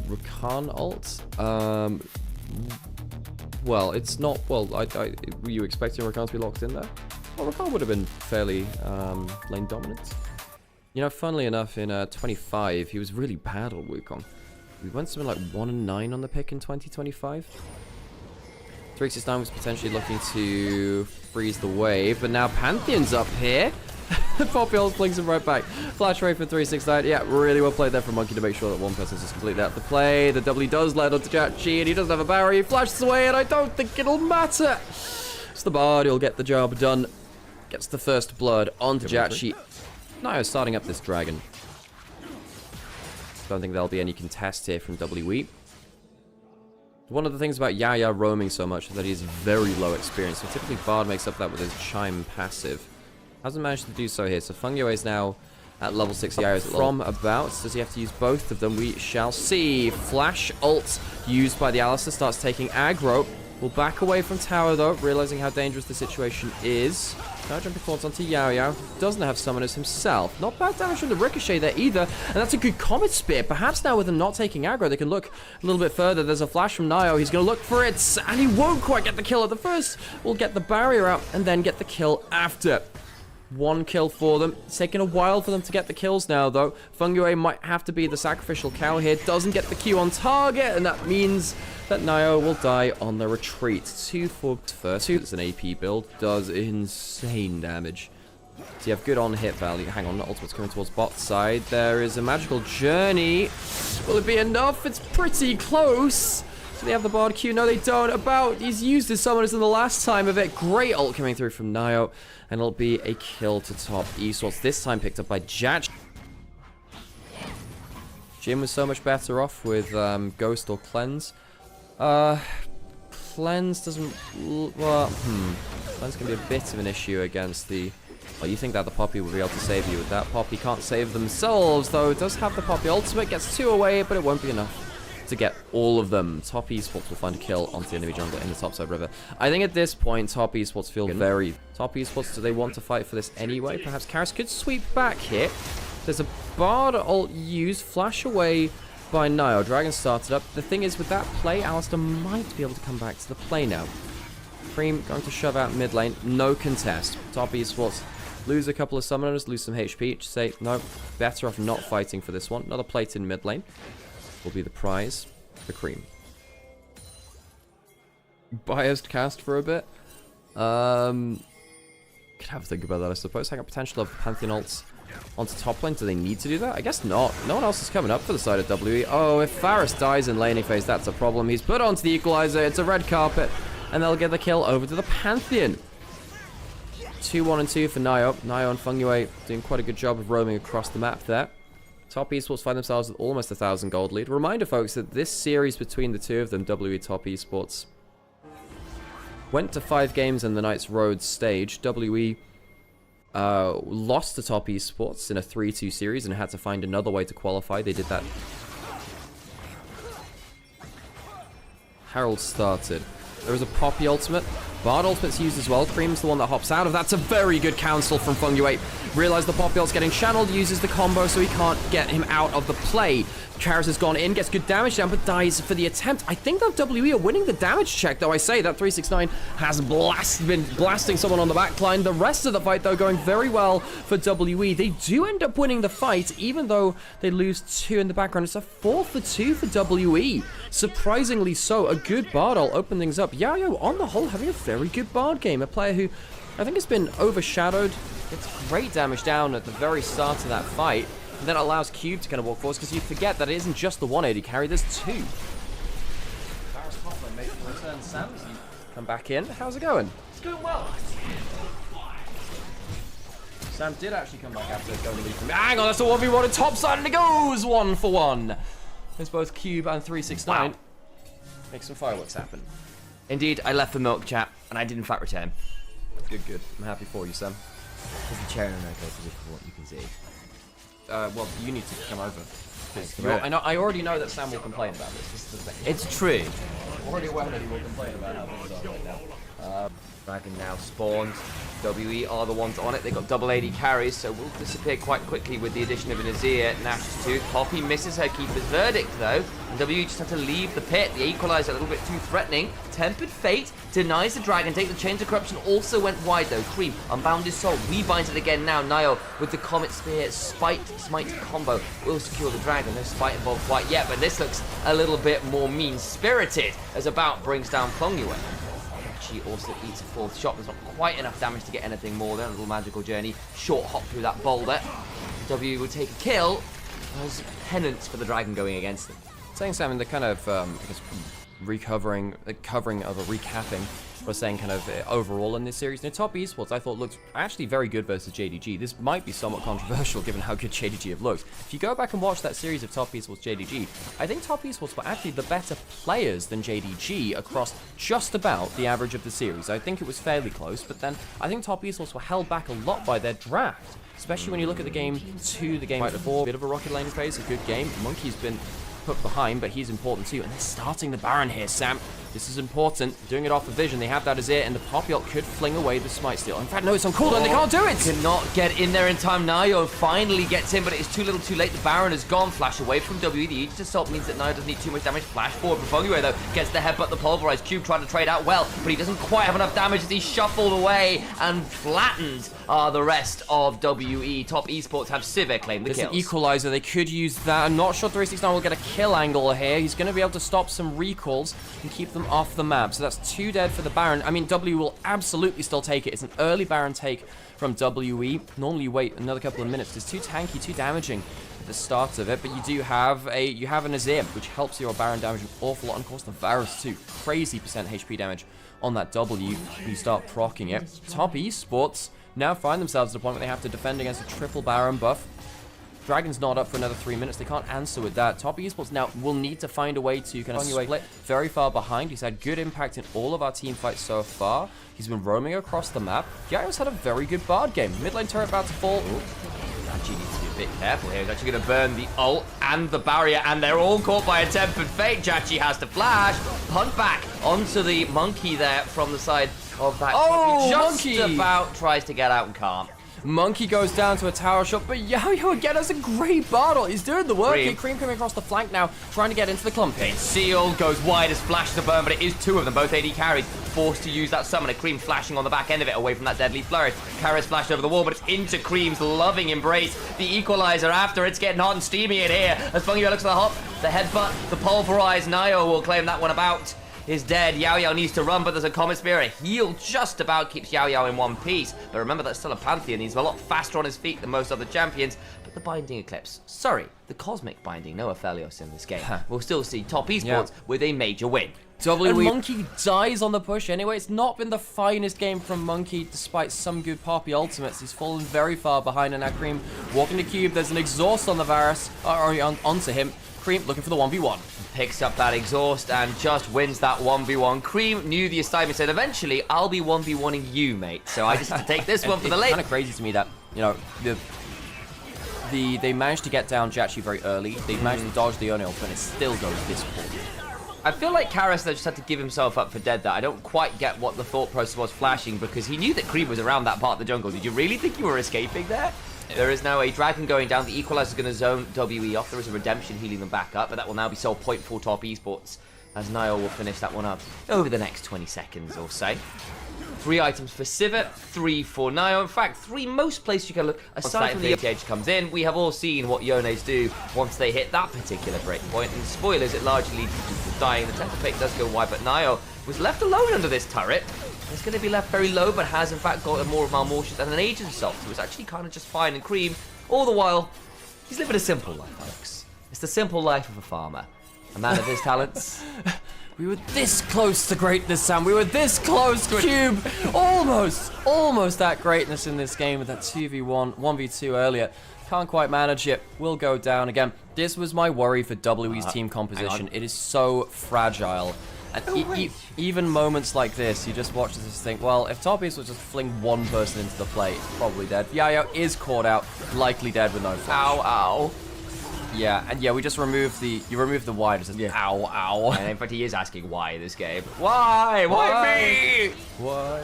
Rakan ult. Well, it's not. Well, were you expecting Rakan to be locked in there? Well, Rakan would have been fairly lane dominant. You know, funnily enough, in 25, he was really bad on Wukong. We went something like 1-9 on the pick in 2025. 369 was potentially looking to freeze the wave, but now Pantheon's up here. Poppy ult flings him right back. Flash rate for 369. Yeah, really well played there from Monki to make sure that one person's just completely out of the play. The W does land onto JackeyLove, and he doesn't have a barrier. He flashes away, and I don't think it'll matter. It's the Bard who'll get the job done. Gets the first blood onto JackeyLove. naiyou starting up this dragon. Don't think there'll be any contest here from WE. One of the things about Yaoyao roaming so much is that he's very low experience. So typically Bard makes up that with his Chime passive. Hasn't managed to do so here. So fengyue is now at level 6. Yaoyao's from about. Does he have to use both of them? We shall see. Flash ult used by the Alistar starts taking aggro. Will back away from tower though, realizing how dangerous the situation is. Now jumping forwards onto Yaoyao. Doesn't have summoners himself. Not bad damage from the ricochet there either. And that's a good Comet Spear. Perhaps now with them not taking aggro, they can look a little bit further. There's a flash from naiyou. He's going to look for it. And he won't quite get the kill at the first. We'll get the barrier out and then get the kill after. One kill for them. It's taken a while for them to get the kills now, though. fengyue might have to be the sacrificial cow here. Doesn't get the Q on target, and that means that naiyou will die on the retreat. 2 for first. It's an AP build. Does insane damage. So you have good on-hit value. Hang on, ultimate's coming towards bot side. There is a magical journey. Will it be enough? It's pretty close. Do they have the Bard Q? No, they don't. He's used his summoners in the last time of it. Great ult coming through from naiyou. And it'll be a kill to top Esports. This time picked up by Jack. Jim was so much better off with Ghost or Cleanse. Cleanse doesn't... Well, Cleanse can be a bit of an issue against the... Well, you think that the Poppy will be able to save you with that. Poppy can't save themselves, though. It does have the Poppy ultimate. Gets 2 away, but it won't be enough to get all of them. Top Esports will find a kill onto the enemy jungler in the topside river. I think at this point, Top Esports feel very... Top Esports, do they want to fight for this anyway? Perhaps Karis could sweep back here. There's a Bard ult used, flash away by naiyou. Dragon started up. The thing is, with that play, Alistar might be able to come back to the play now. Creme going to shove out mid lane. No contest. Top Esports lose a couple of summoners, lose some HP. Just say, no, better off not fighting for this one. Another plate in mid lane will be the prize for Creme. Biased cast for a bit. Could have a think about that, I suppose. Hang up potential of Pantheon ults onto top lane. Do they need to do that? I guess not. No one else is coming up for the side of WE. Oh, if Faris dies in laning phase, that's a problem. He's put onto the equalizer. It's a red carpet. And they'll get the kill over to the Pantheon. 2-1 and 2 for naiyou. naiyou and fengyue doing quite a good job of roaming across the map there. Top Esports find themselves with almost 1,000 gold lead. Reminder, folks, that this series between the two of them, WE Top Esports, went to 5 games in the Knights Road stage. WE lost to Top Esports in a 3-2 series and had to find another way to qualify. They did that. Herald started. There was a Poppy ultimate. Bard ultimate's used as well. Creme's the one that hops out of. That's a very good counsel from fengyue. Realize the Poppy ult's getting channeled, uses the combo so he can't get him out of the play. Karis has gone in, gets good damage down, but dies for the attempt. I think that WE are winning the damage check, though. I say that 369 has been blasting someone on the backline. The rest of the fight, though, going very well for WE. They do end up winning the fight, even though they lose 2 in the background. It's a 4 for 2 for WE. Surprisingly so. A good Bard ult open things up. Yaoyao, on the whole, having a very good Bard game. A player who I think has been overshadowed. Gets great damage down at the very start of that fight. And then it allows Cube to kind of walk forward, because you forget that it isn't just the 180 carry, there's 2. Faris Hoffman making a return. Sam, come back in. How's it going? It's going well. Sam did actually come back after going to leave from... Hang on, that's a 1v1 and top side, and it goes 1 for 1. There's both Cube and 369. Wow. Make some fireworks happen. Indeed, I left for milk, chat, and I did in fact return. Good, good. I'm happy for you, Sam. There's a chair in an okay position for what you can see. Well, you need to come over. I already know that Sam will complain about this. This is the thing. It's true. I'm already aware that he will complain about how things are right now. Dragon now spawns. WE are the ones on it. They got double AD carries, so will disappear quite quickly with the addition of an Azir. Nash's 2. Poppy misses her keeper's verdict, though. And WE just have to leave the pit. The equalizer a little bit too threatening. Tempered Fate denies the Dragon. Take the Chains of Corruption also went wide, though. Creme, Unbound his Soul. Rebinds it again now. naiyou with the Comet Spear. Smite combo will secure the Dragon. No Spite involved quite yet, but this looks a little bit more mean-spirited as About brings down fengyue. She also eats a 4th shot. There's not quite enough damage to get anything more than a little magical journey. Short hop through that boulder. W would take a kill as penance for the Dragon going against them. Saying something, the kind of, I guess, covering of a recapping, was saying kind of overall in this series. Now, top esports, I thought looked actually very good versus JDG. This might be somewhat controversial given how good JDG have looked. If you go back and watch that series of top esports JDG, I think top esports were actually the better players than JDG across just about the average of the series. I think it was fairly close, but then I think top esports were held back a lot by their draft, especially when you look at the game 2, the game right before. Bit of a rocket lane phase, a good game. Monki's been put behind, but he's important too. And they're starting the Baron here, Sam. This is important. Doing it off the vision. They have that Azir, and the Poppy ult could fling away the Smite Steal. In fact, no, it's on cooldown. They can't do it. Cannot get in there in time. naiyou finally gets in, but it is too little too late. The Baron has gone. Flash away from W. The Aegis Assault means that naiyou doesn't need too much damage. Flash forward from fengyue, though. Gets the headbutt, the pulverized cube, trying to trade out well, but he doesn't quite have enough damage as he's shuffled away and flattened the rest of WE. Top esports have Sivir claim the kills. There's an equalizer. They could use that. I'm not sure 369 will get a kill angle here. He's going to be able to stop some recalls and keep them off the map. So that's 2 dead for the Baron. I mean, W will absolutely still take it. It's an early Baron take from WE. Normally you wait another couple of minutes. It's too tanky, too damaging at the start of it, but you do have an Azir, which helps your Baron damage an awful lot. And of course the Varus too. Crazy % HP damage on that W when you start proccing it. Top esports now find themselves at a point where they have to defend against a triple Baron buff. Dragon's not up for another 3 minutes. They can't answer with that. Top esports now will need to find a way to kind of split very far behind. He's had good impact in all of our team fights so far. He's been roaming across the map. Yaoyao's had a very good Bard game. Mid lane turret about to fall. JackeyLove needs to be a bit careful here. He's actually going to burn the ult and the barrier, and they're all caught by a Tempered Fate. JackeyLove has to flash. Punt back onto the Monki there from the side of that. Oh, just Monki! about tries to get out and can't. Monki goes down to a tower shot, but Yaoyao again has a great battle. He's doing the work. Creme coming across the flank now, trying to get into the clump. Seal goes wide as Flash to burn, but it is 2 of them, both AD carries, forced to use that summoner. Creme flashing on the back end of it, away from that deadly flourish. Karis flashed over the wall, but it's into Creme's loving embrace. The equalizer after, it's getting hot and steamy in here. As fengyue looks for the hop, the headbutt, the pulverize. naiyou will claim that one about. Is dead. Yaoyao needs to run, but there's a Comet Spear. A heal just about keeps Yaoyao in one piece. But remember, that's still a Pantheon. He's a lot faster on his feet than most other champions. But the Binding Eclipse, sorry, the Cosmic Binding, no Aphelios in this game. We'll still see top esports with a major win. And Monki dies on the push anyway. It's not been the finest game from Monki, despite some good Poppy ultimates. He's fallen very far behind, and now Creme walking the cube. There's an exhaust on the Varus, onto him. Creme looking for the 1v1. Picks up that exhaust and just wins that 1v1. Creme knew the assignment, said, eventually, I'll be 1v1ing you, mate. So I just have to take this one for the late. It's kind of crazy to me that, you know, they managed to get down JackeyLove very early. They managed to dodge the Onivia, but it still goes this poorly. I feel like Karis just had to give himself up for dead there. I don't quite get what the thought process was flashing, because he knew that Creme was around that part of the jungle. Did you really think you were escaping there? There is now a Dragon going down. The Equalizer is going to zone WE off. There is a Redemption healing them back up, but that will now be sold point for top esports, as naiyou will finish that one up over the next 20 seconds or so. 3 items for Sivir, 3 for naiyou. In fact, 3 most places you can look. Aside from the edge comes in, we have all seen what Yones do once they hit that particular breakpoint. And spoilers, it largely leads to dying. The Temper Fate does go wide, but naiyou was left alone under this turret. It's going to be left very low, but has in fact got a more Malmortius and an Aegis Assault, so it's actually kind of just fine. And Creme, all the while, he's living a simple life, folks. It's the simple life of a farmer. A man of his talents. We were this close to greatness, Sam. We were this close to Cube. Almost that greatness in this game with that 2v1, 1v2 earlier. Can't quite manage it. Will go down again. This was my worry for WE's team composition. It is so fragile. And even moments like this, you just watch this and think, well, if top esports just fling one person into the play, it's probably dead. Yaoyao is caught out, likely dead with no flash. Ow, ow. Yeah, and yeah, we just remove the Y. It says, ow, ow. And in fact, he is asking why this game. Why? Why me? Why?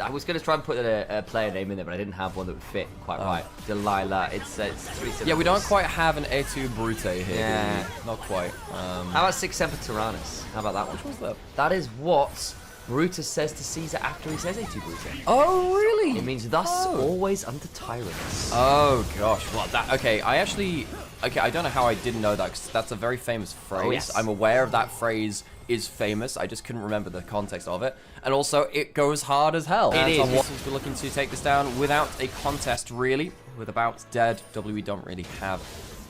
I was going to try and put a player name in there, but I didn't have one that would fit quite right. Delilah. It's 3 syllables. Yeah, we don't quite have an A2 Brute here. Yeah. Not quite. How about 6 Semper Tyrannis? How about that one? Which was that? That is what Brutus says to Caesar after he says A2 Brute. Oh, really? It means thus always under tyrants. Oh, gosh. Well, okay, I don't know how I didn't know that, because that's a very famous phrase. Oh, yes. I'm aware of that phrase is famous. I just couldn't remember the context of it. And also, it goes hard as hell. It is. We're looking to take this down without a contest, really. With about dead, WE don't really have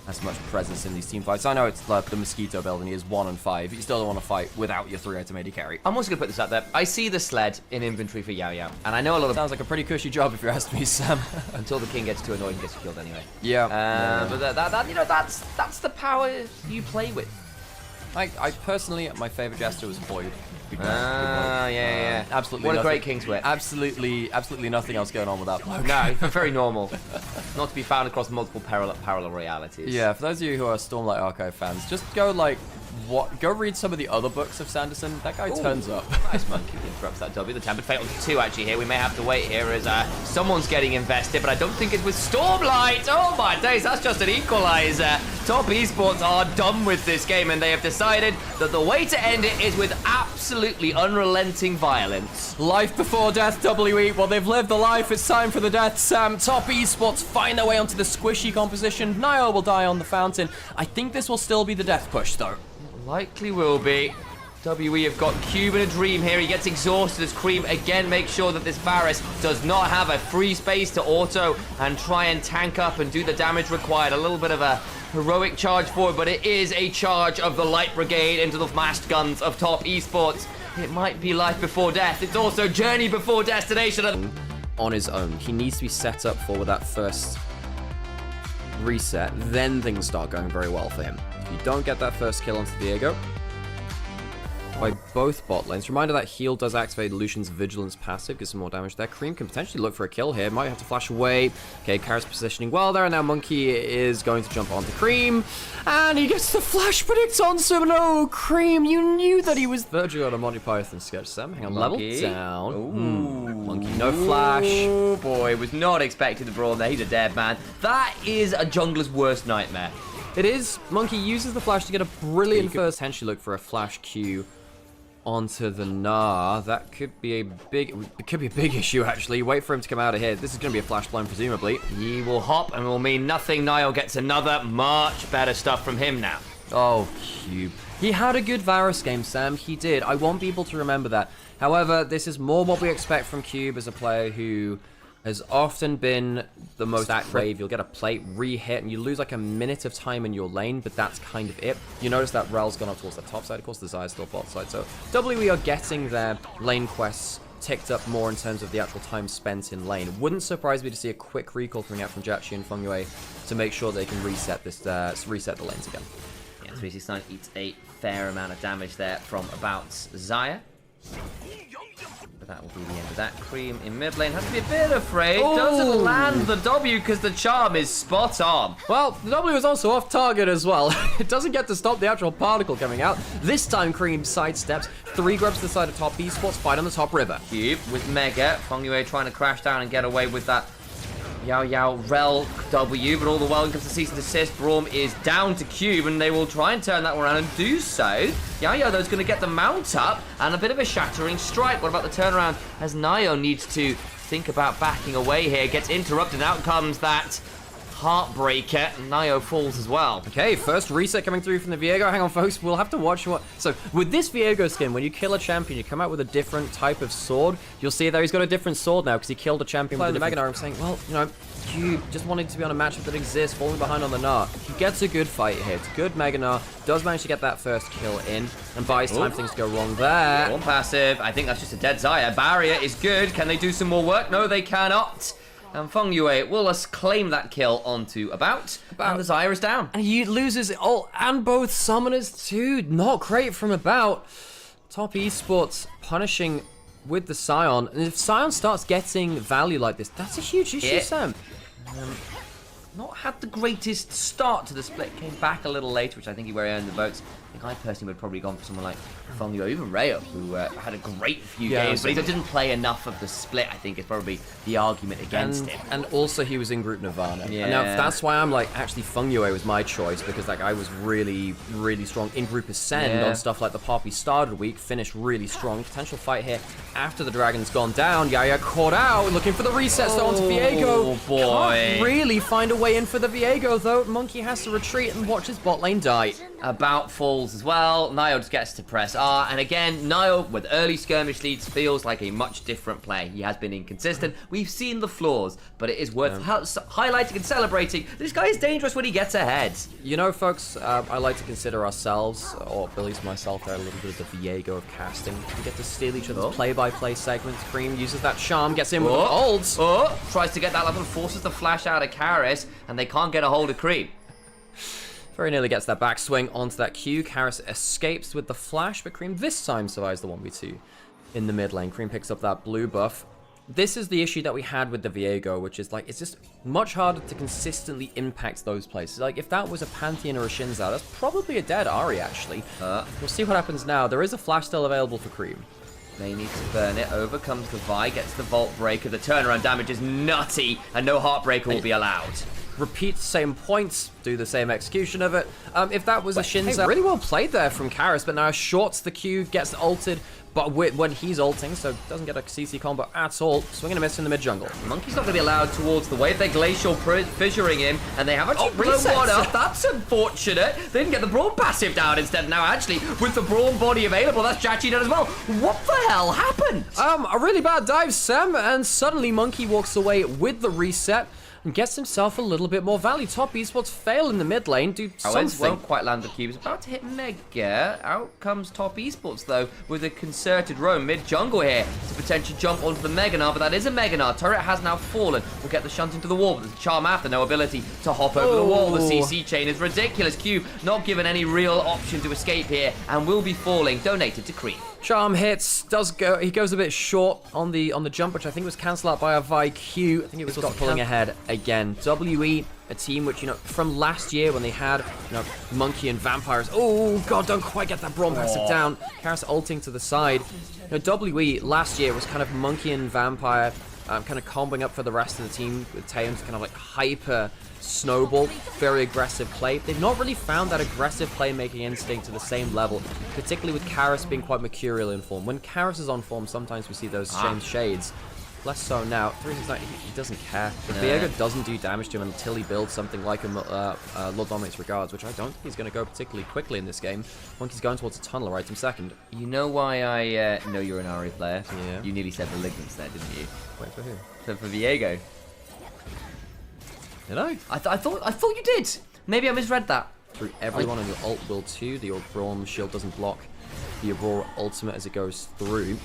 as much presence in these team fights. I know it's like the Mosquito build and he is 1 and 5. You still don't want to fight without your 3-item AD carry. I'm also going to put this out there. I see the sled in inventory for Yaoyao, and I know a lot of... Sounds like a pretty cushy job if you ask me, Sam. Until the king gets too annoyed and gets killed anyway. Yeah. But that's the power you play with. I personally, my favorite jester was Boyd. Yeah. Absolutely. What a nothing, great King's Whip. Absolutely nothing else going on with that bloke. No, very normal. Not to be found across multiple parallel realities. Yeah, for those of you who are Stormlight Archive fans, just go go read some of the other books of Sanderson. That guy turns up. Nice Monki interrupts that W. The Tempered Fate on 2 actually here. We may have to wait here as someone's getting invested, but I don't think it's with Stormlight. Oh my days, that's just an equalizer. Top Esports are done with this game, and they have decided that the way to end it is with absolutely unrelenting violence. Life before death, WE. Well, they've lived the life. It's time for the death, Sam. Top Esports find their way onto the squishy composition. naiyou will die on the fountain. I think this will still be the death push, though. Likely will be. WE have got Cube in a dream here. He gets exhausted as Creme again makes sure that this Varus does not have a free space to auto and try and tank up and do the damage required. A little bit of a heroic charge forward, but it is a charge of the Light Brigade into the massed guns of Top Esports. It might be life before death. It's also journey before destination. On his own, he needs to be set up for that first reset. Then things start going very well for him. If you don't get that first kill onto Diego by both bot lanes. Reminder that heal does activate Lucian's Vigilance passive, gives some more damage there. Creme can potentially look for a kill here. Might have to flash away. Okay, Karis positioning well there. Now Monki is going to jump onto Creme. And he gets the flash predict onto him. No, Creme, you knew that he was Virgil on a Monty Python sketch. Sam, hang on, level down. Monki, no flash. Oh boy, was not expecting the brawl there. He's a dead man. That is a jungler's worst nightmare. It is. Monki uses the flash to get a brilliant first. Potentially look for a flash Q onto the Gnar. That could be a big issue, actually. Wait for him to come out of here. This is going to be a flash blind, presumably. He will hop and will mean nothing. naiyou gets another much better stuff from him now. Oh, Cube. He had a good Varus game, Sam. He did. I won't be able to remember that. However, this is more what we expect from Cube as a player who has often been the most brave. You'll get a plate, re-hit, and you lose like a minute of time in your lane, but that's kind of it. You notice that Rel's gone up towards the top side. Of course, the Xayah's still bot side. So WE are getting their lane quests ticked up more in terms of the actual time spent in lane. Wouldn't surprise me to see a quick recall coming out from JackeyLove and fengyue to make sure they can reset this, reset the lanes again. Yeah, 369 eats a fair amount of damage there from about Xayah. But that will be the end of that. Creme in mid lane has to be a bit afraid. Ooh. Doesn't land the W because the charm is spot on. Well, the W is also off target as well. It doesn't get to stop the actual particle coming out. This time, Creme sidesteps. 3 grabs to the side of Top Esports, fight on the top river. Cube with Mega. fengyue trying to crash down and get away with that Yaoyao Rel W, but all the while comes the cease and desist. Braum is down to Cube, and they will try and turn that one around and do so. Yaoyao, though, is going to get the mount up, and a bit of a shattering strike. What about the turnaround as naiyou needs to think about backing away here? Gets interrupted, out comes that Heartbreaker. naiyou falls as well. Okay, first reset coming through from the Viego. Hang on, folks. We'll have to watch what... So, with this Viego skin, when you kill a champion, you come out with a different type of sword. You'll see there he's got a different sword now because he killed a champion with the Mega Gnar. I'm saying, well, you know, Cube just wanted to be on a matchup that exists, falling behind on the Gnar. He gets a good fight here. It's a good Mega Gnar. Does manage to get that first kill in and buys time things go wrong there. One passive. I think that's just a dead Xayah. Barrier is good. Can they do some more work? No, they cannot. And fengyue will claim that kill onto about, and the Xayah is down. And he loses all and both summoners too. Not great from about. Top Esports punishing with the Sion. And if Sion starts getting value like this, that's a huge issue, Sam. not had the greatest start to the split. Came back a little later, which I think he where he earned the votes. I think I personally would have probably gone for someone like fengyue or even Riot, who had a great few games, but he didn't play enough of the split, I think is probably the argument against him. And also he was in Group Nirvana. Yeah. And now that's why I'm like, actually fengyue was my choice, because that guy was really, really strong in Group Ascend on stuff like the Poppy started week, finished really strong. Potential fight here after the Dragon's gone down. Yaoyao caught out, looking for the reset though onto Viego. Oh boy. Can't really find a way in for the Viego though. Monki has to retreat and watch his bot lane die. About falls as well. Naiyou just gets to press R, and again, Naiyou with early skirmish leads feels like a much different play. He has been inconsistent. We've seen the flaws, but it is worth highlighting and celebrating. This guy is dangerous when he gets ahead. You know, folks, I like to consider ourselves, or at least myself, a little bit of the Viego of casting. We get to steal each other's play-by-play segments. Creme uses that charm, gets in with the ults. Tries to get that level, forces the flash out of Karis, and they can't get a hold of Creme. Very nearly gets that backswing onto that Q. Karis escapes with the flash, but Creme this time survives the 1v2 in the mid lane. Creme picks up that blue buff. This is the issue that we had with the Viego, which is like, it's just much harder to consistently impact those places. Like, if that was a Pantheon or a Shinzao, that's probably a dead Ahri, actually. We'll see what happens now. There is a flash still available for Creme. They need to burn it. Over comes the Vi, gets the Vault Breaker. The turnaround damage is nutty, and no Heartbreaker will be allowed. Repeat same points, do the same execution of it. If that was a Shinzao, really well played there from Karis, but now shorts the Q, gets ulted, but when he's ulting, so doesn't get a CC combo at all. Swing and a miss in the mid jungle. Monkey's not going to be allowed towards the wave. They're glacial fissuring him, and they have actually blown one up. That's unfortunate. They didn't get the Brawn passive down instead. Now, actually, with the Brawn body available, that's JackeyLove done as well. What the hell happened? A really bad dive, Sam, and suddenly Monki walks away with the reset and gets himself a little bit more value. Top Esports fail in the mid lane, do something. Won't quite land the cubes. About to hit Mega. Out comes Top Esports, though, with a concerted roam mid-jungle here to potentially jump onto the Meganar, but that is a Meganar. Turret has now fallen. We'll get the shunt into the wall, but there's a charm after, no ability to hop over the wall. The CC chain is ridiculous. Q not given any real option to escape here, and will be falling. Donated to Creme. Charm hits, he goes a bit short on the jump, which I think was cancelled out by a Vi Q. I think it was got pulling ahead again. WE, a team which, you know, from last year when they had, you know, Monki and Vampires. Oh god, don't quite get that Brawn passive down. Karis ulting to the side. You know, WE last year was kind of Monki and Vampire, kind of comboing up for the rest of the team with Taeyeon's kind of like hyper snowball, very aggressive play. They've not really found that aggressive playmaking instinct to the same level, particularly with Karis being quite mercurial in form. When Karis is on form, sometimes we see those same shades. Less so now. 369, he doesn't care. The Viego doesn't do damage to him until he builds something like a Lord Dominates Regards, which I don't think he's going to go particularly quickly in this game. Monkey's going towards a tunnel, right him second. You know why I know you're an Ahri player? Yeah. You nearly said Malignance there, didn't you? Wait, for who? For Viego. Did I? I thought you did. Maybe I misread that. Through everyone on your ult will too. The Brawn shield doesn't block the Aurora ultimate as it goes through.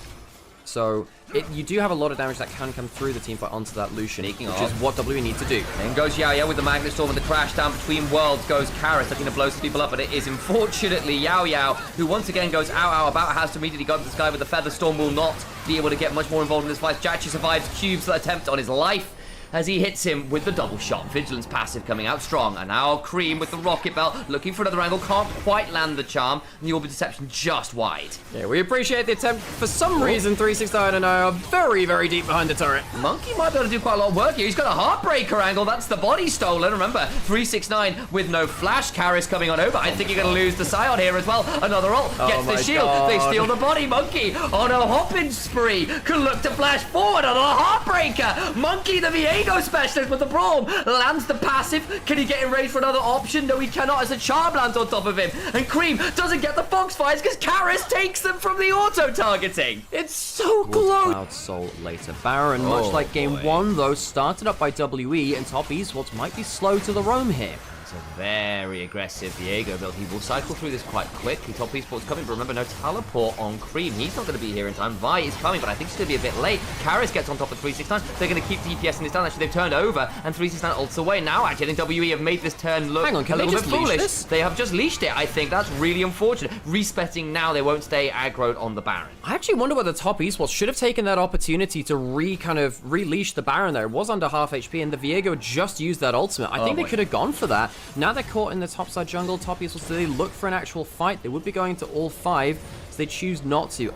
So you do have a lot of damage that can come through the team fight onto that Lucian, which is what WE need to do. Then goes Yaoyao with the Magnet Storm and the crash down between worlds. Goes Karis looking to blow some people up, but it is unfortunately Yaoyao who once again goes ow about has to immediately go to this guy with the Feather Storm. Will not be able to get much more involved in this fight. JackeyLove survives Cube's attempt on his life as he hits him with the double shot. Vigilance passive coming out strong, and now Creme with the rocket belt looking for another angle, can't quite land the charm, and the Orb of Deception just wide. Yeah, we appreciate the attempt. For some reason, 369 and I are very, very deep behind the turret. Monkey might be able to do quite a lot of work here. He's got a Heartbreaker angle, that's the body stolen. Remember, 369 with no flash, Karis coming on over. I think you're going to lose the Scion here as well. Another ult, gets the shield, they steal the body. Monkey on a hopping spree, can look to flash forward, another Heartbreaker. Monkey, the Viego specialist with the Brawn, lands the passive. Can he get enraged for another option? No, he cannot, as a charm lands on top of him. And Creme doesn't get the Foxfires because Karis takes them from the auto-targeting. It's so close. Cloud Soul later. Baron, much like game one, though, started up by WE, and Top Esports might be slow to the roam here. It's a very aggressive Viego build. He will cycle through this quite quickly. Top Esports coming, but remember, no teleport on Creme. He's not going to be here in time. Vi is coming, but I think he's going to be a bit late. Karis gets on top of 369. They're going to keep DPSing this down. Actually, they've turned over, and 369 ults away. Now, actually, I think WE have made this turn look Hang on, a little bit foolish. This? They have just leashed it, I think. That's really unfortunate. Respetting now, they won't stay aggroed on the Baron. I actually wonder whether Top Esports should have taken that opportunity to releash the Baron there. It was under half HP, and the Viego just used that ultimate. I think they could have gone for that. Now they're caught in the topside jungle. Top Esports, do they look for an actual fight? They would be going to all 5, so they choose not to.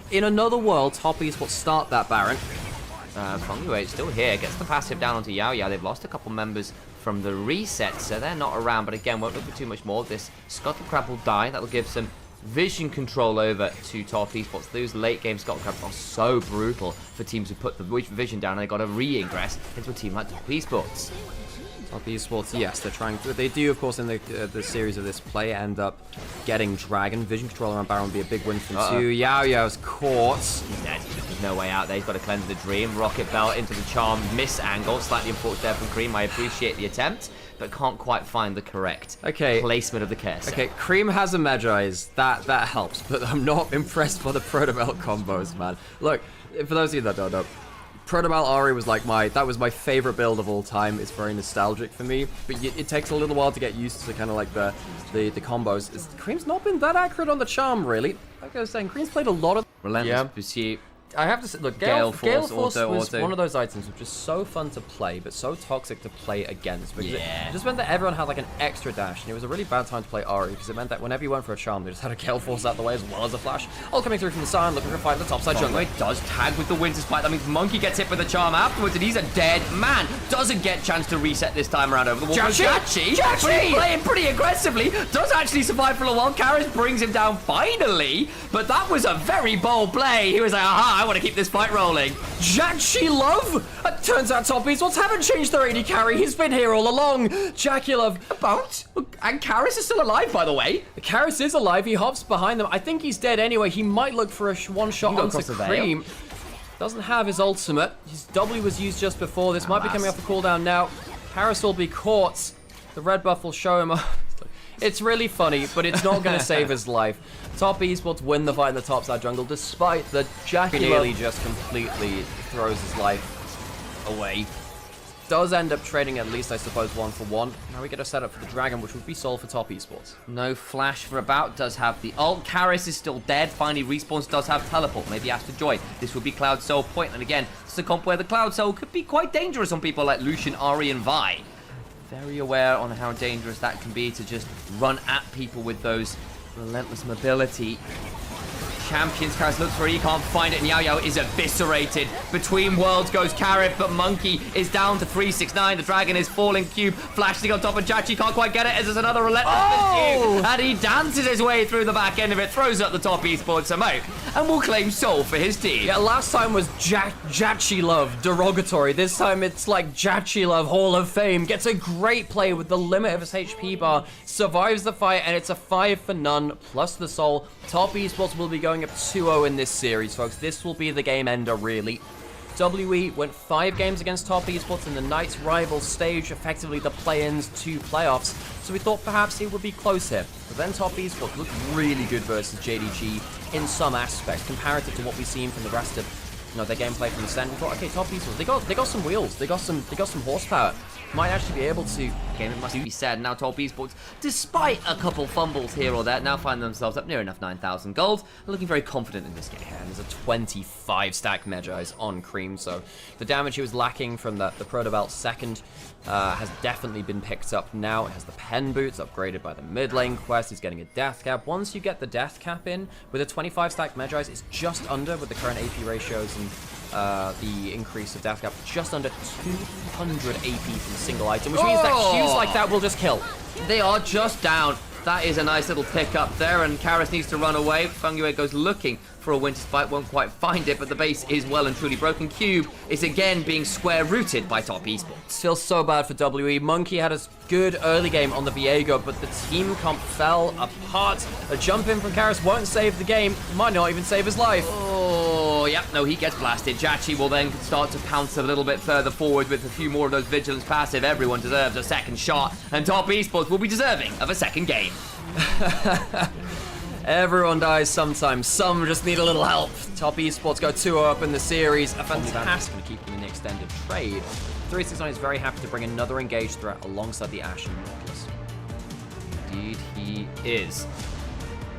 In another world, Top Esports start that Baron. fengyue still here, gets the passive down onto Yaoyao. They've lost a couple members from the reset, so they're not around, but again, won't look for too much more. This Scuttle Crab will die. That'll give some vision control over to Top Esports. Those late game Scuttle Crabs are so brutal for teams who put the vision down, and they've got to re-ingress into a team like Top Esports. Top Esports, yes, they're trying to. They do, of course, in the series of this play, end up getting Dragon. Vision control around Baron would be a big win for them too. Yaoyao's caught. He's dead. There's no way out there. He's got to cleanse the dream. Rocket Belt into the charm. Miss angle. Slightly unfortunate there from Creme. I appreciate the attempt, but can't quite find the correct placement of the curse. Okay, Creme has a Magi's. That helps, but I'm not impressed by the Protobelt combos, man. Look, for those of you that don't know, Protobelt Ari was like that was my favorite build of all time. It's very nostalgic for me, but it takes a little while to get used to kind of like the combos. Creme's not been that accurate on the charm, really. Like I was saying, Creme's played a lot of Relentless Pursuit. I have to say, look, Gale Force was one of those items which is so fun to play, but so toxic to play against. Because it just meant that everyone had like an extra dash, and it was a really bad time to play Ari, because it meant that whenever you went for a charm, they just had a Gale Force out the way as well as a flash. All coming through from the side, looking for a fight in the top side jungle. Does tag with the Winter Spike. That means Monki gets hit with the charm afterwards, and he's a dead man. Doesn't get chance to reset this time around over the wall. JackeyLove! But he's playing pretty aggressively. Does actually survive for a while. Karis brings him down finally, but that was a very bold play. He was like, aha, I want to keep this fight rolling. JackeyLove! Turns out Top Esports haven't changed their AD carry. He's been here all along. JackeyLove. And Karis is still alive, by the way. Karis is alive. He hops behind them. I think he's dead anyway. He might look for a one-shot onto Creme. Doesn't have his ultimate. His W was used just before. This might be coming off the cooldown now. Karis will be caught. The red buff will show him. It's really funny, but it's not going to save his life. Top Esports win the fight in the top side jungle, despite the JackeyLove nearly just completely throws his life away. Does end up trading at least, I suppose, 1-for-1. Now we get a setup for the Dragon, which would be sold for Top Esports. No flash for About, does have the ult. Karis is still dead. Finally respawns, does have teleport. Maybe has to join. This would be Cloud Soul point. And again, it's a comp where the Cloud Soul could be quite dangerous on people like Lucian, Ari, and Vi. Very aware on how dangerous that can be to just run at people with those relentless mobility. Champions, Karis looks for it, he can't find it, and Yaoyao is eviscerated. Between worlds goes Karis, but Monki is down to 369. The Dragon is falling. Cube flashing on top of JackeyLove, can't quite get it as there's another relentless pursuit, and he dances his way through the back end of it, throws up the Top Esports emote, and will claim soul for his team. Yeah, last time was JackeyLove derogatory. This time it's like JackeyLove Hall of Fame. Gets a great play with the limit of his HP bar, survives the fight, and it's a 5-for-none plus the soul. Top Esports will be going up 2-0 in this series, folks. This will be the game ender, really. WE went 5 games against Top Esports in the Knights rival stage, effectively the play-ins to playoffs, so we thought perhaps it would be close here. But then Top Esports looked really good versus JDG in some aspects, comparative to what we've seen from the rest of their gameplay from the center. We thought, okay, Top Esports, they got some wheels, they got some horsepower. Might actually be able to. Again, it must be said, now Top Esports, despite a couple fumbles here or there, now find themselves up near enough 9,000 gold, looking very confident in this game. And there's a 25-stack Magi's on Creme, so the damage he was lacking from the Protobelt second has definitely been picked up now. It has the pen boots upgraded by the mid lane quest. He's getting a death cap. Once you get the death cap in, with a 25-stack Magi's, it's just under, with the current AP ratios and the increase of death cap, just under 200 AP from a single item, which means that Qs like that will just kill. They are just down. That is a nice little pick up there, and Karis needs to run away. fengyue goes looking for a Winter Spike, won't quite find it, but the base is well and truly broken. Cube is again being square-rooted by Top Esports. Feels so bad for WE. Monki had a good early game on the Viego, but the team comp fell apart. A jump in from Karis won't save the game, might not even save his life. Oh, Oh, yep, no, he gets blasted. JackeyLove will then start to pounce a little bit further forward with a few more of those Vigilance passive. Everyone deserves a second shot, and Top Esports will be deserving of a second game. Everyone dies sometimes. Some just need a little help. Top Esports go 2-0 up in the series. A fantastic to keep them in the extended trade. 369 is very happy to bring another engaged threat alongside the Ashe and Nautilus. Indeed, he is.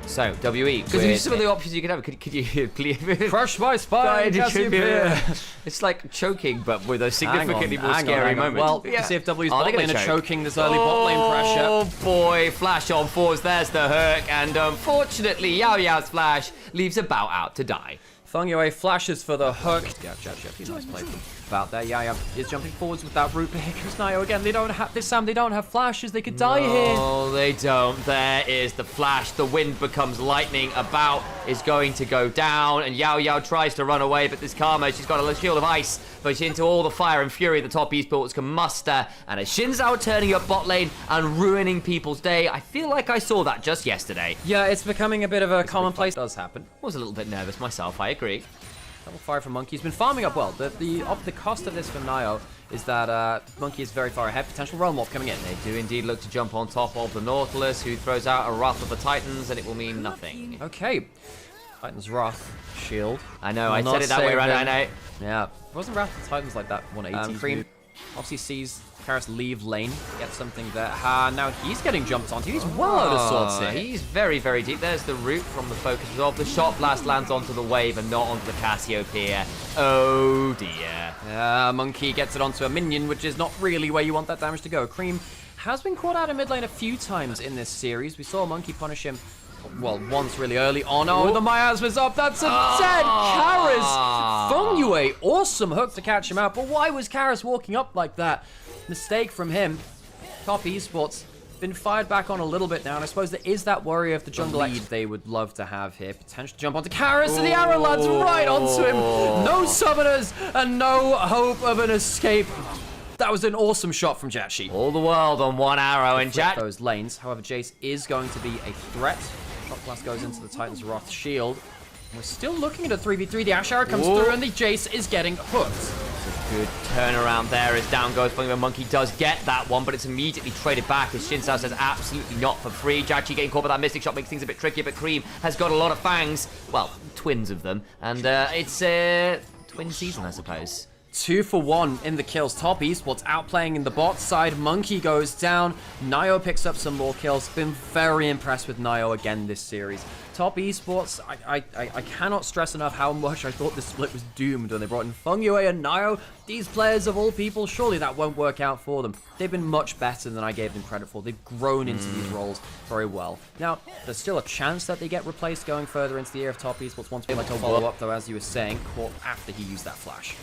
So, WE. Because there's some of the options you could have. Could you please? Crush my spine, It's like choking, but with a significantly more scary moment. Well, you see if W's bot lane are choking this early bot lane pressure. Oh boy, flash on fours. There's the hook, and unfortunately, Yaoyao's flash leaves about out to die. fengyue flashes for the hook. Yeah, JackeyLove, nice play about there. Yaoyao is jumping forwards with that root, but here comes naiyou again. They don't have this Sam. They don't have flashes. They could die here. No, they don't. There is the flash. The wind becomes lightning. About is going to go down, and Yaoyao tries to run away, but this Karma, she's got a shield of ice, but she's into all the fire and fury the Top Esports can muster, and a Shinzao turning up bot lane and ruining people's day. I feel like I saw that just yesterday. Yeah, it's becoming a bit of a commonplace. It does happen. I was a little bit nervous myself, I agree. Double fire from Monki. He's been farming up well. The cost of this for naiyou is that Monki is very far ahead. Potential realm warp coming in. They do indeed look to jump on top of the Nautilus, who throws out a Wrath of the Titans, and it will mean nothing. Okay. Titans Wrath. Shield. I know, I said it that way around, I know. Yeah. It wasn't Wrath of the Titans like that 180. Creme obviously sees Karis leave lane, gets something there. Now he's getting jumped onto. He's well out of sorts here. He's very, very deep. There's the root from the focus resolve. The shot blast lands onto the wave and not onto the Cassiopeia. Oh dear. Monki gets it onto a minion, which is not really where you want that damage to go. Creme has been caught out in mid lane a few times in this series. We saw Monki punish him, well, once really early on. Oh, the miasma's up. That's a dead Karis. fengyue, awesome hook to catch him out. But why was Karis walking up like that? Mistake from him. Top Esports been fired back on a little bit now, and I suppose there is that worry of the jungle lead they would love to have here. Potential jump onto Karis, and the arrow lands right onto him. No summoners and no hope of an escape. That was an awesome shot from JackeyLove. All the world on one arrow, and Jack. Those lanes. However, Jace is going to be a threat. Shot blast goes into the Titan's Wrath shield. And we're still looking at a 3v3. The Ashe arrow comes through, and the Jace is getting hooked. Good turnaround there as down goes fengyue. Monki does get that one, but it's immediately traded back as Shinzao says absolutely not for free. JackeyLove getting caught by that Mystic Shot makes things a bit trickier, but Creme has got a lot of fangs. Well, twins of them. And it's twin season, I suppose. 2 for 1 in the kills. Top Esports outplaying in the bot side. Monki goes down. naiyou picks up some more kills. Been very impressed with naiyou again this series. Top Esports, I cannot stress enough how much I thought this split was doomed when they brought in fengyue and naiyou. These players of all people, surely that won't work out for them. They've been much better than I gave them credit for. They've grown into these roles very well. Now, there's still a chance that they get replaced going further into the year if Top Esports wants to follow up, though, as you were saying, caught after he used that flash.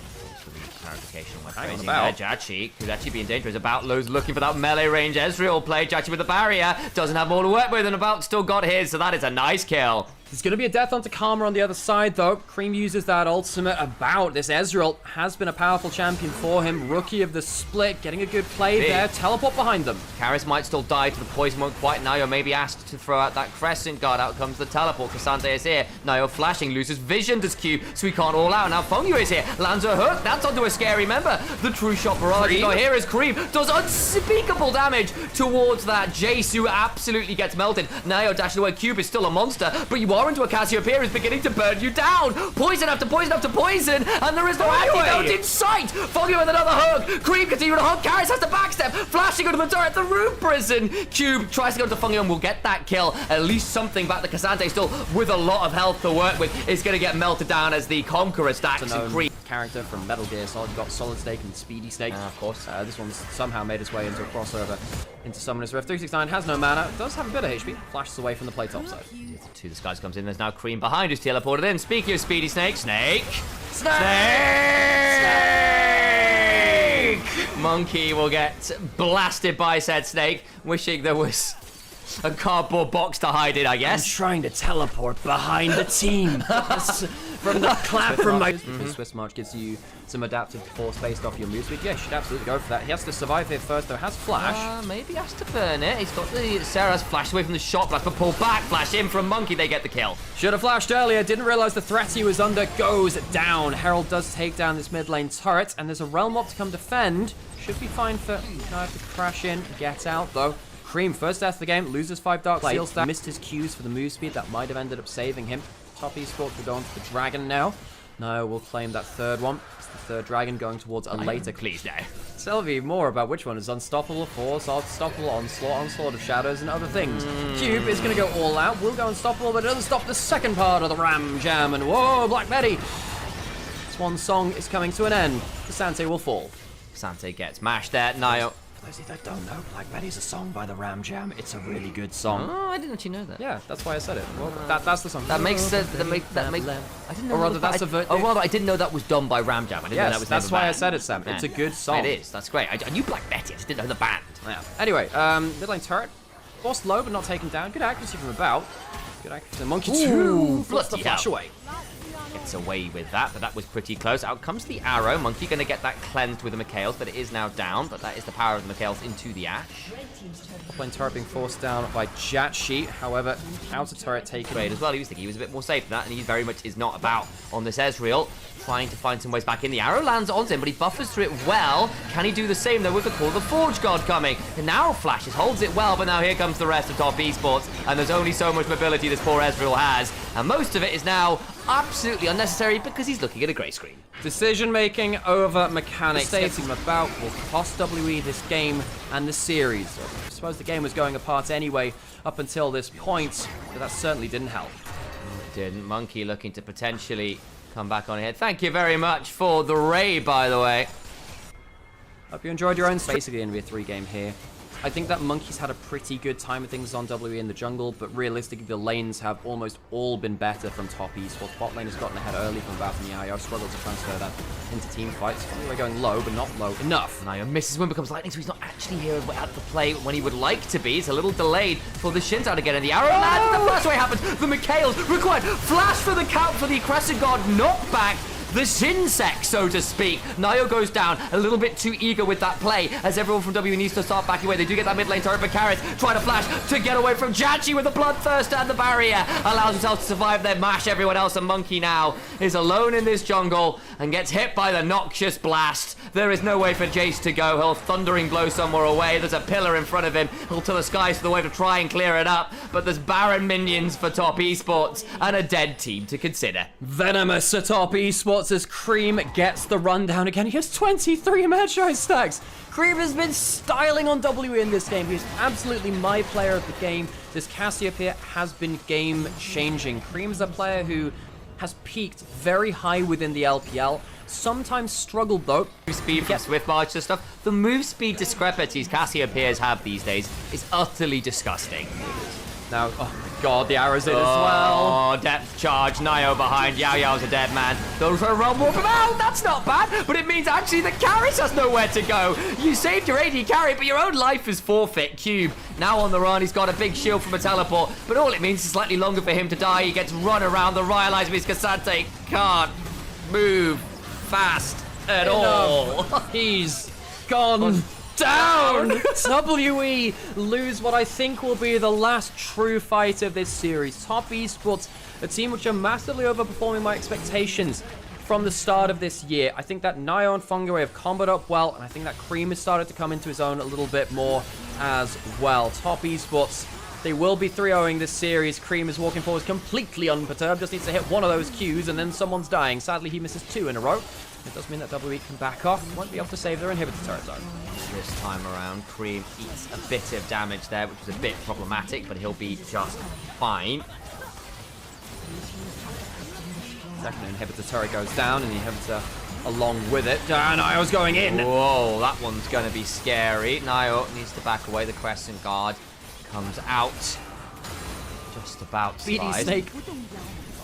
Clarification on my phrasing there. JackeyLove could actually be in danger. As About looking for that melee range Ezreal play. JackeyLove with the barrier. Doesn't have more to work with, and About still got his, so that is a nice kill. There's going to be a death onto Karma on the other side, though. Creme uses that ultimate. About this Ezreal has been a powerful champion for him. Rookie of the split, getting a good play there. Teleport behind them. Karis might still die to the poison, won't quite. naiyou maybe asked to throw out that Crescent Guard. Out comes the teleport. Cassandra is here. naiyou flashing, loses vision, does Q, so he can't all out. Now fengyue is here. Lands a hook. That's onto a scary member. The true shot barrage. Here is Creme. Does unspeakable damage towards that Jace, who absolutely gets melted. naiyou dashing away. Cube is still a monster, but you are into a Cassiopeia is beginning to burn you down. Poison after poison after poison, and there is no antidote in sight. fengyue with another hook. Creme continuing to hook. Karis has to backstep, flashing under the turret. The root prison. Cube tries to go to fengyue and will get that kill. At least something back. The Cassandra still with a lot of health to work with is going to get melted down as the Conqueror stacks and Creme. Character from Metal Gear Solid. You've got Solid Snake and Speedy Snake. Of course. This one's somehow made its way into a crossover into Summoner's Rift. 369 has no mana. Does have a bit of HP. Flashes away from the play top side. Two disguise comes in. There's now Creme behind who's teleported in. Speaking of Speedy Snake. Snake! Monki will get blasted by said Snake, wishing there was a cardboard box to hide it, I guess. I'm trying to teleport behind the team. from the clap from my... Swiss March gives you some adaptive force based off your move speed. Yeah, you should absolutely go for that. He has to survive here first, though. Has flash. Maybe has to burn it. He's got the... Sarah's flashed away from the shot blast, but pull back. Flash in from Monki. They get the kill. Should have flashed earlier. Didn't realize the threat he was under goes down. Herald does take down this mid lane turret, and there's a Realm Mob to come defend. Should be fine for Knife to crash in, get out, though. Creme, first death of the game, loses 5 Dark Seals. Missed his Qs for the move speed. That might have ended up saving him. Top Esports will go on to the Dragon now. No, we'll claim that third one. It's the third Dragon going towards a later... Please, no. Tell me more about which one is Unstoppable Force, Unstoppable Onslaught of Shadows, and other things. Cube is going to go all out. Will go Unstoppable, but it doesn't stop the second part of the Ram Jam. And whoa, Black Betty! Swan Song is coming to an end. The Sante will fall. Sante gets mashed there. naiyou. For those of you that don't know, Black Betty's a song by the Ram Jam. It's a really good song. Oh, I didn't actually know that. Yeah, that's why I said it. Well, that's the song. That makes sense. That makes. I didn't know. Or rather, that's a rather, I didn't know that was done by Ram Jam. I didn't know that was. That's why I said it, Sam. It's a good song. It is. That's great. I knew Black Betty. I just didn't know the band. Yeah. Anyway, mid lane turret, forced low but not taken down. Good accuracy from about. Good accuracy. Monki 2 flips the flash away. Gets away with that, but that was pretty close. Out comes the arrow. Monki going to get that cleansed with the Mikhails, but it is now down. But that is the power of the Mikhails into the Ash. Top lane turret being forced down by JackeyLove. However, outer turret taken. Great as well. He was thinking he was a bit more safe than that, and he very much is not about on this Ezreal. Trying to find some ways back in. The arrow lands onto him, but he buffers through it well. Can he do the same, though, with the Call of the Forge God coming? The now flashes, holds it well, but now here comes the rest of top esports, and there's only so much mobility this poor Ezreal has, and most of it is now absolutely unnecessary because he's looking at a grey screen. Decision-making over mechanics. Stating about will cost WE this game and the series. I suppose the game was going apart anyway up until this point, but that certainly didn't help. It didn't. Monki looking to potentially come back on ahead. Thank you very much for the raid, by the way. Hope you enjoyed your own. Basically going to be a 3-game here. I think that Monki's had a pretty good time with things on WE in the jungle, but realistically the lanes have almost all been better from top esports. Bot lane has gotten ahead early from Valve and Yaoyao, struggled to transfer that into team fights. We're going low, but not low enough. naiyou misses when becomes lightning, so he's not actually here at the play when he would like to be. It's a little delayed for the Shinzao to get in. The arrow lands, and the flash away happens. The Mikhails required flash for the count for the Crescent God knockback. The Shinsek, so to speak. naiyou goes down, a little bit too eager with that play, as everyone from W needs to start backing away. They do get that mid lane turret, but Karis trying to flash to get away from JackeyLove with the Bloodthirst and the barrier. Allows himself to survive there, mash everyone else, and Monki now is alone in this jungle and gets hit by the Noxious Blast. There is no way for Jace to go. He'll Thundering Blow somewhere away. There's a pillar in front of him. He'll to the skies for the way to try and clear it up, but there's Baron minions for top esports and a dead team to consider. Venomous at top esports as Creme gets the rundown again. He has 23 Magi stacks. Creme has been styling on W in this game. He's absolutely my player of the game. This Cassiopeia has been game-changing. Creme's a player who has peaked very high within the LPL. Sometimes struggled though. Move speed from Swift March to stuff. The move speed discrepancies Cassiopeias have these days is utterly disgusting. Now, oh my god, the arrow's in as well. Oh, depth charge, naiyou behind, Yaoyao's a dead man. Those are a run more from out, that's not bad, but it means actually that Karis has nowhere to go. You saved your AD carry, but your own life is forfeit. Cube, now on the run, he's got a big shield from a teleport, but all it means is slightly longer for him to die. He gets run around, the Rylai's means Cassante can't move fast at all. He's gone down. WE lose what I think will be the last true fight of this series. Top esports, a team which are massively overperforming my expectations from the start of this year. I think that naiyou and fengyue have comboed up well, and I think that Creme has started to come into his own a little bit more as well. Top esports, they will be 3-0ing this series. Creme is walking forward completely unperturbed, just needs to hit one of those Qs and then someone's dying. Sadly, he misses 2 in a row. It does mean that WE can back off. Won't be able to save their inhibitor turret zone. This time around, Creme eats a bit of damage there, which is a bit problematic, but he'll be just fine. Second inhibitor turret goes down, and the inhibitor along with it. naiyou's going in. Whoa, that one's going to be scary. naiyou needs to back away. The Crescent Guard comes out. Just about Speedy spied. Snake.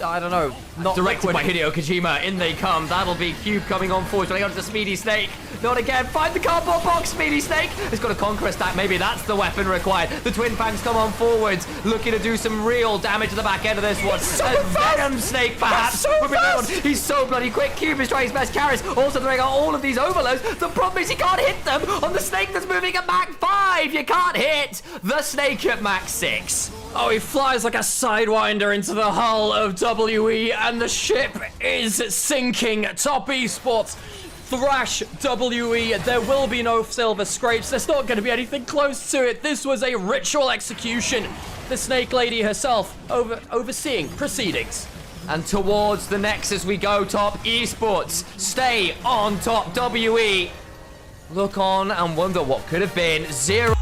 I don't know. Not Directed liquid. by Hideo Kojima. In they come. That'll be Cube coming on forward. Trying to go to the Speedy Snake. Not again. Find the cardboard box. Speedy Snake has got a Conqueror stack. Maybe that's the weapon required. The Twin Fangs come on forwards. Looking to do some real damage to the back end of this one. A Venom Snake perhaps. He's so bloody quick. Cube is trying his best. Karis also throwing out all of these overloads. The problem is he can't hit them on the Snake that's moving at Mach 5. You can't hit the Snake at Mach 6. Oh, he flies like a sidewinder into the hull of WE, and the ship is sinking. Top Esports thrash WE. There will be no silver scrapes. There's not going to be anything close to it. This was a ritual execution. The Snake Lady herself overseeing proceedings. And towards the Nexus we go. Top Esports stay on top. WE look on and wonder what could have been. 0